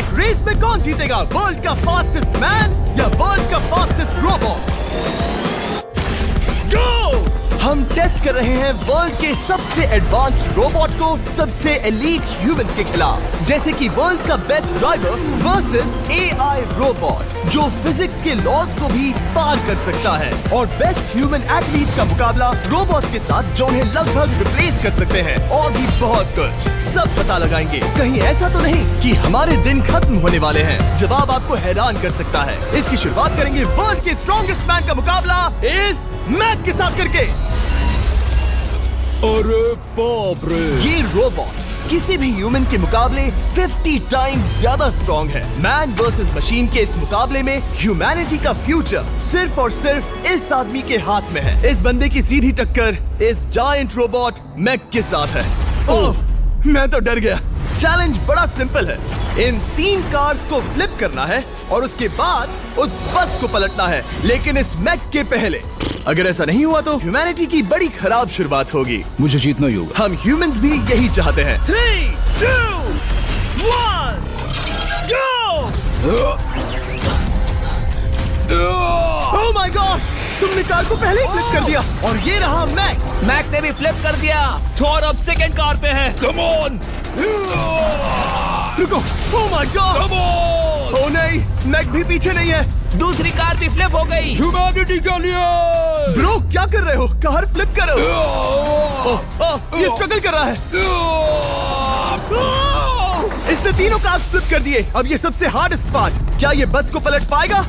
एक रेस में कौन जीतेगा, वर्ल्ड का फास्टेस्ट मैन या वर्ल्ड का फास्टेस्ट रोबोट? गो! हम टेस्ट कर रहे हैं वर्ल्ड के सबसे एडवांस्ड रोबोट को सबसे एलीट ह्यूमंस के खिलाफ, जैसे कि वर्ल्ड का best driver versus AI robot जो फिजिक्स के लॉज को भी पार कर सकता है, और बेस्ट ह्यूमन एथलीट का मुकाबला रोबोट के साथ जो उन्हें लगभग रिप्लेस कर सकते हैं, और भी बहुत कुछ सब पता लगाएंगे। कहीं ऐसा तो नहीं कि हमारे दिन खत्म होने वाले हैं? जवाब आपको हैरान कर सकता है। इसकी शुरुआत करेंगे वर्ल्ड के स्ट्रॉन्गेस्ट मैन का मुकाबला इस मैक के साथ करके। अरे बाप रे! ये रोबोट किसी भी ह्यूमन के मुकाबले 50 टाइम्स ज्यादा स्ट्रॉन्ग है। मैन वर्सेस मशीन के इस मुकाबले में ह्यूमैनिटी का फ्यूचर सिर्फ और सिर्फ इस आदमी के हाथ में है। इस बंदे की सीधी टक्कर इस जायंट रोबोट मैक के साथ है। ओह, मैं तो डर गया। चैलेंज बड़ा सिंपल है। इन 3 कार्स को फ्लिप करना है और उसके बाद उस बस को पलटना है, लेकिन इस मैक के पहले। अगर ऐसा नहीं हुआ तो ह्यूमैनिटी की बड़ी खराब शुरुआत होगी। मुझे जीतना ही होगा। हम ह्यूमंस भी यही चाहते हैं। 3, 2, 1, go! Oh my gosh! तुमने कार को पहले ही फ्लिप कर दिया, और ये रहा मैक। मैक ने भी फ्लिप कर दिया। थॉर अब सेकंड कार पे है। Come on! रुको! Oh my God! Come on! ओ नहीं, मैक भी पीछे नहीं है। दूसरी कार भी फ्लिप हो गई। ह्यूमैनिटी के लिए! ब्रो, क्या कर रहे हो? कार फ्लिप करो। ये स्ट्रगल कर रहा है। इसने तीनों कार फ्लिप कर दिए। अब ये सबसे हार्डेस्ट पार्ट, क्या ये बस को पलट पाएगा?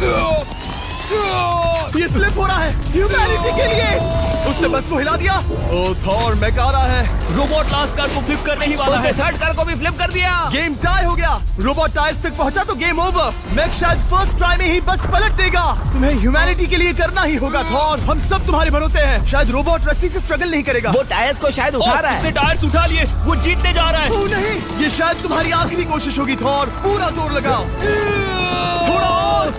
ये स्लिप हो रहा है ह्यूमैनिटी के लिए। उसने बस को हिला दिया। ओ थॉर, मैक आ रहा है। रोबोट लास्ट कार को फ्लिप करने ही वाला है। थर्ड कार को भी फ्लिप कर दिया। गेम टाई हो गया। रोबोट टायर्स तक पहुंचा तो गेम ओवर। मैक शायद फर्स्ट ट्राई में ही बस पलट देगा। तुम्हें ह्यूमैनिटी के लिए करना ही होगा थॉर। हम सब तुम्हारे भरोसे हैं। शायद रोबोट रस्सी से स्ट्रगल नहीं करेगा। वो टायर्स को शायद उठा रहा है। उसने टायर्स उठा लिए। वो जीतने जा रहा है। ओ नहीं, ये शायद तुम्हारी आखिरी कोशिश होगी थॉर। पूरा जोर लगाओ। थोड़ा और।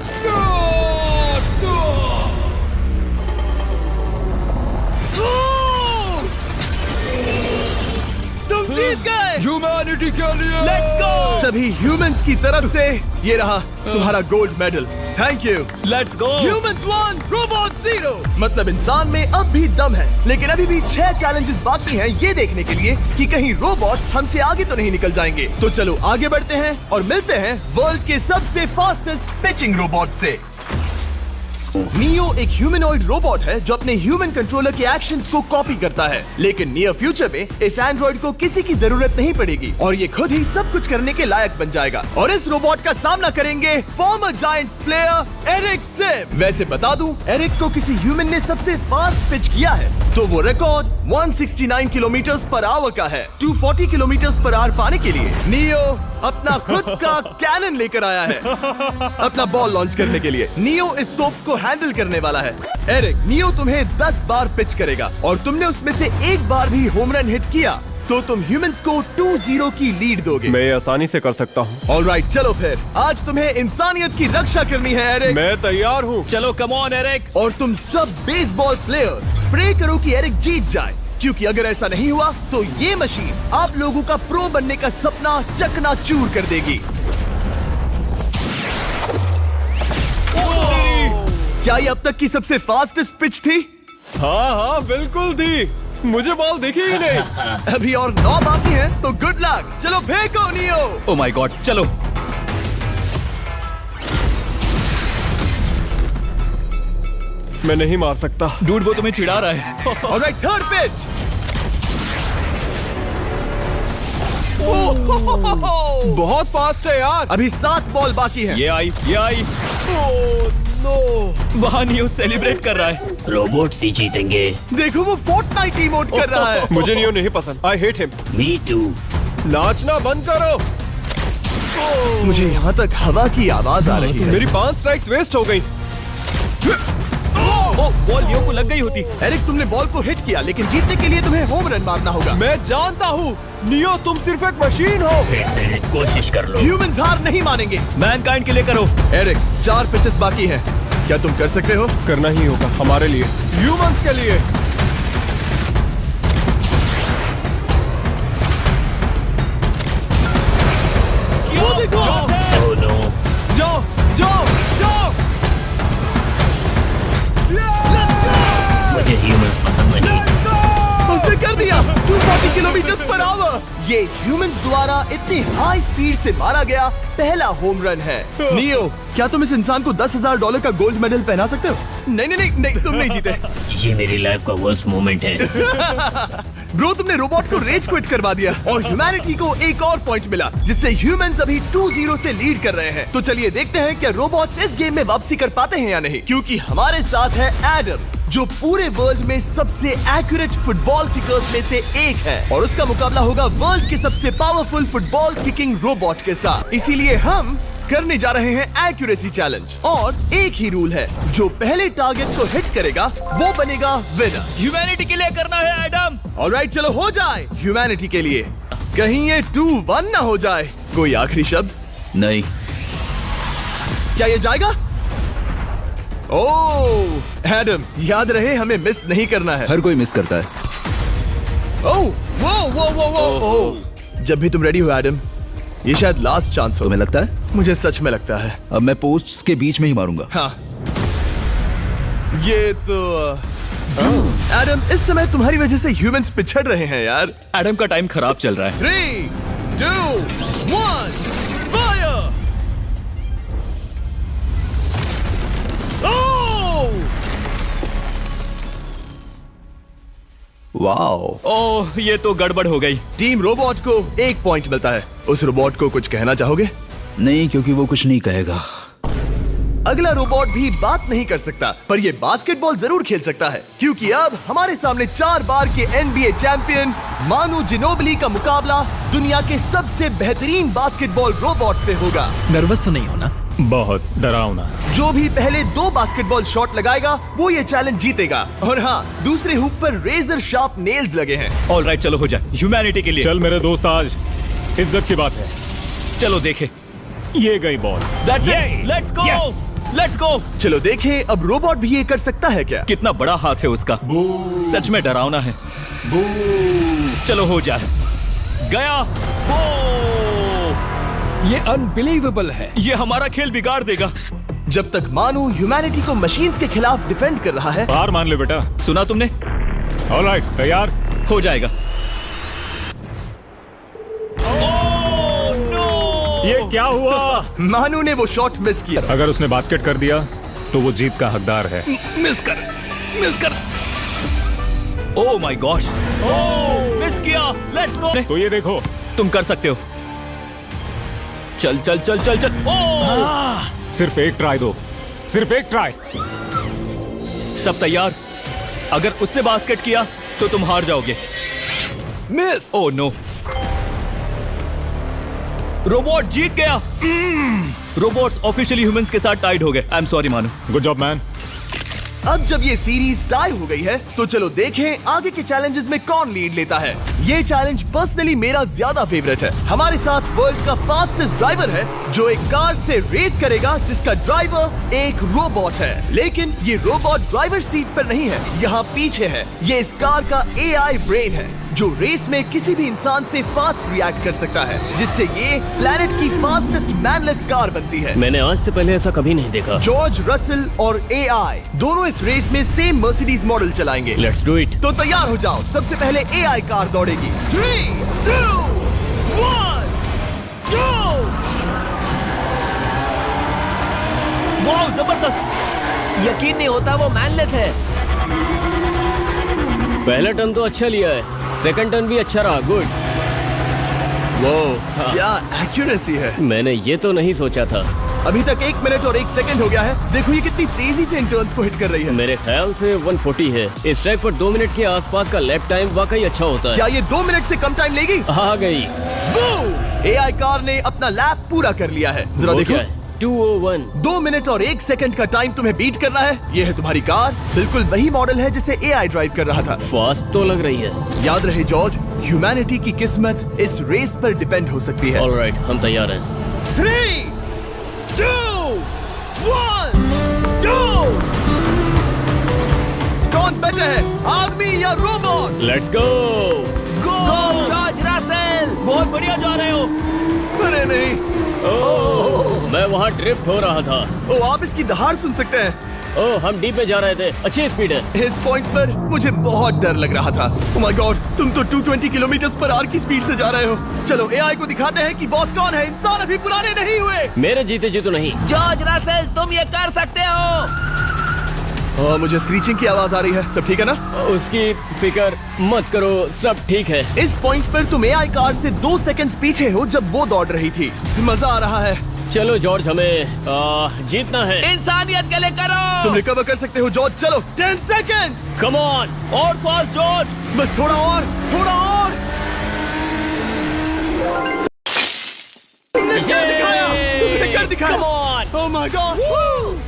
तुम जीत गए। ह्यूमैनिटी के लिए! Let's go! सभी ह्यूमंस की तरफ से ये रहा तुम्हारा gold medal. Thank you. Let's go! Humans 1, robot 0। मतलब इंसान में अब भी दम है, लेकिन अभी भी 6 चैलेंजेस बाकी हैं ये देखने के लिए कि कहीं रोबोट्स हमसे आगे तो नहीं निकल जाएंगे। तो चलो आगे बढ़ते हैं और मिलते हैं वर्ल्ड के सबसे फास्टेस्ट पिचिंग रोबोट से। नियो एक ह्यूमनॉइड रोबोट है जो अपने ह्यूमन कंट्रोलर के एक्शंस को कॉपी करता है, लेकिन नियर फ्यूचर में इस एंड्रॉइड को किसी की जरूरत नहीं पड़ेगी और ये खुद ही सब कुछ करने के लायक बन जाएगा। और इस रोबोट का सामना करेंगे former Giants player Eric Sim. वैसे बता दूं, एरिक को किसी ह्यूमन ने सबसे फास्ट पिच किया है तो वो रिकॉर्ड 169 किलोमीटर पर आवर का है। 240 किलोमीटर पर आवर पाने के लिए नियो अपना खुद का कैनन लेकर आया है अपना बॉल लॉन्च करने के लिए। नियो इस तोप को हैंडल करने वाला है। एरिक, नियो तुम्हें 10 बार पिच करेगा और तुमने उसमें से एक बार भी होम रन हिट किया तो तुम ह्यूमंस को 2-0 की लीड दोगे। मैं आसानी से कर सकता हूँ। ऑलराइट, चलो फिर आज तुम्हें इंसानियत की रक्षा करनी है एरिक। मैं तैयार हूँ। चलो कम ऑन एरिक। और तुम सब बेसबॉल प्लेयर्स प्रे करो कि एरिक जीत जाए, क्योंकि अगर ऐसा नहीं हुआ तो ये मशीन आप लोगों का प्रो बनने का सपना चकनाचूर कर देगी। क्या ये अब तक की सबसे फास्टेस्ट पिच थी? हाँ, बिल्कुल थी। मुझे बॉल दिखी ही नहीं। अभी और 9 बाकी हैं, तो गुड लक। चलो फेंको नियो। ओ माय गॉड, चलो। मैं नहीं मार सकता। डूड, वो तुम्हें चिढ़ा रहा है। Alright, third pitch. बहुत फास्ट है यार। अभी 7 बॉल बाकी हैं। ये आई। वहाँ नियो सेलिब्रेट कर रहा है। रोबोट्स ही जीतेंगे। देखो वो फोर्टनाइट इमोट कर रहा है। मुझे नियो नहीं पसंद। I hate him. Me too. नाचना बंद करो। मुझे यहाँ तक हवा की आवाज आ रही है। मेरी 5 स्ट्राइक्स वेस्ट हो गई। बॉल नियो को लग गई होती। एरिक, तुमने बॉल को हिट किया, लेकिन जीतने के लिए तुम्हें होम रन मारना होगा। मैं जानता हूँ नियो, तुम सिर्फ एक मशीन हो। फिर से कोशिश कर लो। ह्यूमंस हार नहीं मानेंगे। मैनकाइंड के लिए करो। एरिक, 4 पिचेस बाकी हैं। क्या तुम कर सकते हो? करना ही होगा हमारे लिए, ह्यूमंस के लिए। वो देखो। 240 किलोमीटर पर आवर। ये ह्यूमंस द्वारा इतनी हाई स्पीड से मारा गया पहला होम रन है। नियो, क्या तुम इस इंसान को $10,000 का गोल्ड मेडल पहना सकते हो? नहीं, तुम नहीं जीते। ये मेरी लाइफ का वर्स्ट मोमेंट है। ब्रो, तुमने रोबोट को रेज क्विट करवा दिया और ह्यूमैनिटी को एक और पॉइंट मिला, जिससे ह्यूमंस अभी 2-0 से लीड कर रहे हैं। तो चलिए देखते हैं क्या रोबोट्स इस गेम में वापसी कर पाते हैं या नहीं, क्योंकि हमारे साथ है एडम, जो पूरे वर्ल्ड में सबसे एक्यूरेट फुटबॉल किकर्स में से एक है, और उसका मुकाबला होगा वर्ल्ड के सबसे पावरफुल फुटबॉल किकिंग रोबोट के साथ। इसीलिए हम करने जा रहे हैं एक्यूरेसी चैलेंज, और एक ही रूल है, जो पहले टारगेट को हिट करेगा वो बनेगा विनर। ह्यूमैनिटी के लिए करना है एडम। ऑलराइट, चलो हो जाए ह्यूमैनिटी के लिए। कहीं ये 2-1 ना हो जाए। कोई आखिरी शब्द? नहीं। क्या ये जाएगा? ओह एडम, याद रहे हमें मिस नहीं करना है। हर कोई मिस करता है। ओह वो जब भी तुम रेडी हो एडम, ये शायद लास्ट चांस हो। तुम्हें लगता है? मुझे सच में लगता है। अब मैं पोस्ट्स के बीच में ही मारूंगा। हाँ, ये तो एडम, इस समय तुम्हारी वजह से ह्यूमंस पिछड़ रहे हैं यार। एडम का टाइम खराब चल रहा है। 3, 2, 1, फायर! वाओ। ओह, ये तो गड़बड़ हो गई। टीम रोबोट को 1 पॉइंट मिलता है। उस रोबोट को कुछ कहना चाहोगे? नहीं, क्योंकि वो कुछ नहीं कहेगा। अगला रोबोट भी बात नहीं कर सकता, पर ये बास्केटबॉल जरूर खेल सकता है, क्योंकि अब हमारे सामने 4 बार के NBA चैंपियन मानू जिनोबिली का मुकाबला दुनिया के सबसे बेहतरीन बास्केटबॉल रोबोट से होगा। नर्वस तो नहीं होना? बहुत डरावना। जो भी पहले 2 बास्केटबॉल शॉट लगाएगा वो ये चैलेंज जीतेगा। और हाँ, दूसरे हुक पर रेजर शार्प नेल्स लगे हैं। ऑलराइट, चलो हो जाए ह्यूमैनिटी के लिए। चल मेरे दोस्त, आज इज्जत की बात है। चलो देखे। ये गई ball. That's it. Let's go. Yes. Let's go. चलो देखें अब रोबोट भी ये कर सकता है क्या? कितना बड़ा हाथ है उसका। सच में डरावना है। चलो हो जाए। गया। ये अनबिलीवेबल है। ये हमारा खेल बिगाड़ देगा। जब तक मानू ह्यूमैनिटी को मशीन्स के खिलाफ डिफेंड कर रहा है। हार मान ले बेटा। सुना तुमने? ऑलराइट, तैयार? हो जाएगा। ये क्या हुआ? मानू ने वो शॉट मिस किया। अगर उसने बास्केट कर दिया तो वो जीत का हकदार है। मिस कर। Oh my gosh. मिस किया। Let's go. तो ये देखो, तुम कर सकते हो। चल। सिर्फ एक ट्राई दो, सिर्फ एक ट्राई। सब तैयार? अगर उसने बास्केट किया तो तुम हार जाओगे। मिस। ओह नो, रोबोट जीत गया। रोबोट्स ऑफिशियली ह्यूमंस के साथ टाइड हो गए। आई एम सॉरी मानू। Good job man. अब जब ये सीरीज टाई हो गई है, तो चलो देखें आगे के चैलेंजेस में कौन लीड लेता है। ये चैलेंज पर्सनली मेरा ज्यादा फेवरेट है। हमारे साथ वर्ल्ड का फास्टेस्ट ड्राइवर है, जो एक कार से रेस करेगा जिसका ड्राइवर एक रोबोट है। लेकिन ये रोबोट ड्राइवर सीट पर नहीं है, यहाँ पीछे है। ये इस कार का AI ब्रेन है, जो रेस में किसी भी इंसान से फास्ट रिएक्ट कर सकता है, जिससे ये प्लेनेट की फास्टेस्ट मैनलेस कार बनती है। मैंने आज से पहले ऐसा कभी नहीं देखा। जॉर्ज रसल और AI दोनों इस रेस में सेम मर्सिडीज मॉडल चलाएंगे। Let's do it. तो तैयार हो जाओ, सबसे पहले AI कार दौड़ेगी। 3, 2, 1, go! वाह, जबरदस्त। यकीन नहीं होता वो मैनलेस है। पहला टर्न तो अच्छा लिया है, सेकंड टर्न भी अच्छा रहा। गुड। वो क्या एक्यूरेसी है। मैंने ये तो नहीं सोचा था। अभी तक 1 मिनट और 1 सेकंड हो गया है। देखो ये कितनी तेजी से इन टर्न्स को हिट कर रही है। मेरे ख्याल से 140 है। इस ट्रैक पर 2 मिनट के आसपास का लैप टाइम वाकई अच्छा होता है। क्या ये 2 मिनट से कम टाइम लेगी? आ गई। AI कार ने अपना लैप पूरा कर लिया है। जरा वो देखो। क्या है? 201। 2 मिनट और 1 सेकंड का टाइम तुम्हें बीट करना है। ये है तुम्हारी कार। बिल्कुल वही मॉडल है जिसे AI ड्राइव कर रहा था। फास्ट तो लग रही है। याद रहे जॉर्ज, ह्यूमैनिटी की किस्मत इस रेस पर डिपेंड हो सकती है। ऑलराइट, हम तैयार हैं। 3, 2, 1, go! कौन बेटर है, आदमी या robot? Let's go. Go George Russell. बहुत बढ़िया जा रहे हो। अरे नहीं। मैं वहाँ ड्रिफ्ट हो रहा था। ओ, आप इसकी दहाड़ सुन सकते हैं। ओह, हम डी पे जा रहे थे, अच्छी स्पीड है। इस पॉइंट पर मुझे बहुत डर लग रहा था। Oh my God, तुम तो 220 किलोमीटर पर आवर की स्पीड से जा रहे हो। चलो एआई को दिखाते हैं कि बॉस कौन है। इंसान अभी पुराने नहीं हुए। मेरे जीते जी तो नहीं। जॉर्ज रसेल, तुम ये कर सकते हो। मुझे स्क्रीचिंग की आवाज आ रही है। सब ठीक है ना? उसकी फिक्र मत करो, सब ठीक है। इस पॉइंट पर तुम एआई कार से 2 सेकंड्स पीछे हो जब वो दौड़ रही थी। मजा आ रहा है। चलो जॉर्ज, हमें जीतना है। इंसानियत के लिए करो। तुम रिकवर कर सकते हो जॉर्ज। चलो 10 सेकंड्स। कम ऑन, और फास्ट जॉर्ज। बस थोड़ा और, थोड़ा और। तुमने कर दिखाया, तुमने कर दिखाया। Come on! Oh my God!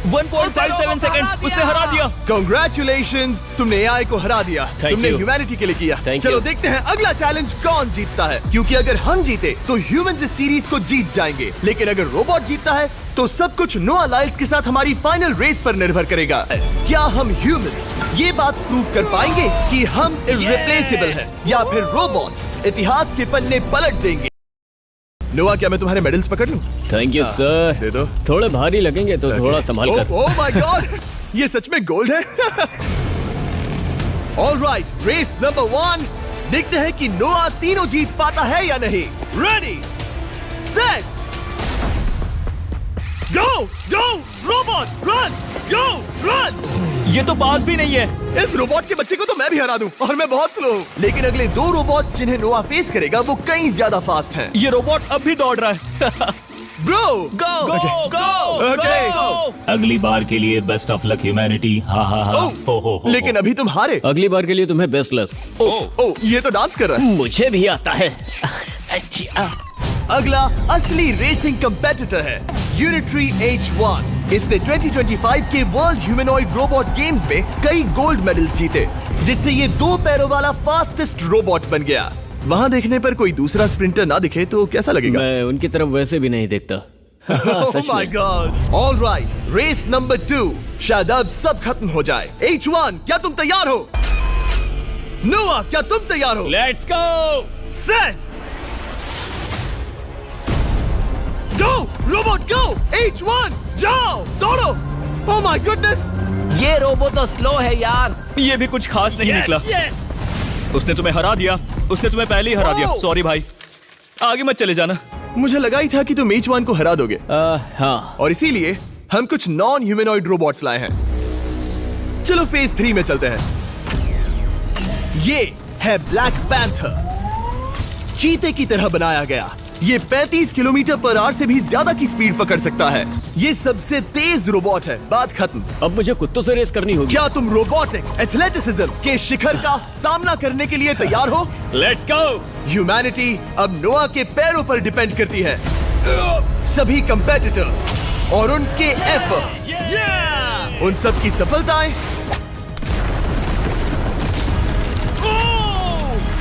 1.57 seconds उसने हरा दिया। Congratulations, तुमने एआई को हरा दिया। Thank तुमने you. ह्यूमैनिटी के लिए किया। Thank चलो you. देखते हैं अगला चैलेंज कौन जीतता है, क्योंकि अगर हम जीते तो ह्यूमंस इस सीरीज को जीत जाएंगे, लेकिन अगर रोबोट जीतता है तो सब कुछ नोआ लाइल्स के साथ हमारी फाइनल रेस पर निर्भर करेगा। क्या हम ह्यूमंस ये बात प्रूव कर पाएंगे कि हम इररिप्लेसेबल हैं, या फिर रोबोट्स इतिहास के पन्ने पलट देंगे? नोआ, क्या मैं तुम्हारे मेडल्स पकड़ लूं? Thank you sir. दे दो। थोड़े भारी लगेंगे तो थोड़ा संभाल कर। ओह माय गॉड, ये सच में गोल्ड है। Alright, race number 1। देखते हैं कि नोआ तीनों जीत पाता है या नहीं। रेडी, सेट, गो गो रोबोट, रन, गो रन। ये तो पास भी नहीं है। इस रोबोट के बच्चे को तो मैं भी हरा दूं, और मैं बहुत स्लो हूं। लेकिन अगले 2 रोबोट्स जिन्हें नोआ फेस करेगा वो कहीं ज्यादा फास्ट हैं। ये रोबोट अब भी दौड़ रहा है। ब्रो, गो गो Okay. गो। अगली बार के लिए बेस्ट ऑफ लक ह्यूमैनिटी। हा हा हा। हो। लेकिन अभी तुम हारे। अगली बार के लिए तुम्हें बेस्ट लक। ओ, ये तो डांस कर रहा है। मुझे भी आता है। अगला असली रेसिंग कंपेटिटर है यूनिट्री H1। इसने 2025 के वर्ल्ड ह्यूमनॉइड रोबोट गेम्स में कई गोल्ड मेडल्स जीते, जिससे ये 2 पैरों वाला फास्टेस्ट रोबोट बन गया। वहाँ देखने पर कोई दूसरा स्प्रिंटर ना दिखे तो कैसा लगेगा? मैं उनकी तरफ वैसे भी नहीं देखता। Oh सच my में। God! All right, race number 2। शायद अब सब खत्म हो जाए। H1, क्या तुम तैयार हो? नोआ, क्या तुम तैयार हो? Let's go. Set, go robot go. H1, जाओ, दौड़ो। Oh my goodness! ये रोबोट तो स्लो है यार। ये भी कुछ खास नहीं निकला। उसने तुम्हें हरा दिया। उसने तुम्हें पहले ही हरा दिया। Oh! सॉरी भाई, आगे मत चले जाना। मुझे लगा ही था कि तुम H1 को हरा दोगे, हाँ। और इसीलिए हम कुछ नॉन ह्यूमनॉइड रोबोट्स लाए हैं। चलो फेज 3 में चलते हैं। ये है ब्लैक पैंथर, चीते की तरह बनाया गया। ये 35 किलोमीटर पर आवर से भी ज्यादा की स्पीड पकड़ सकता है। ये सबसे तेज रोबोट है। बात खत्म। अब मुझे कुत्तों से रेस करनी होगी। क्या तुम रोबोटिक एथलेटिसिज्म के शिखर का सामना करने के लिए तैयार हो? Let's go. ह्यूमैनिटी अब नोआ के पैरों पर डिपेंड करती है। सभी कंपेटिटर्स और उनके एफर्ट्स, उन सब की सफलताएं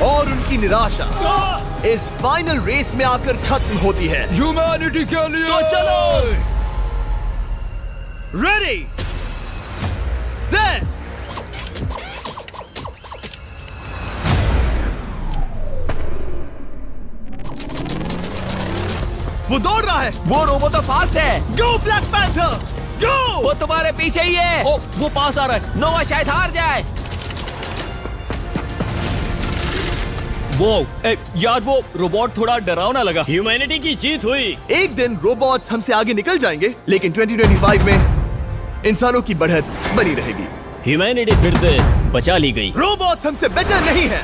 और उनकी निराशा इस फाइनल रेस में आकर खत्म होती है। ह्यूमैनिटी के लिए तो चलो, रेडी, सेट, वो दौड़ रहा है। वो रोबोट तो फास्ट है। गो ब्लैक पैंथर, गो। वो तुम्हारे पीछे ही है। ओ, वो पास आ रहा है। नोआ शायद हार जाए। वो यार, वो रोबोट थोड़ा डरावना लगा। ह्यूमैनिटी की जीत हुई। एक दिन रोबोट्स हमसे आगे निकल जाएंगे, लेकिन 2025 में इंसानों की बढ़त बनी रहेगी। ह्यूमैनिटी फिर से बचा ली गई। रोबोट्स हमसे बेटर नहीं है।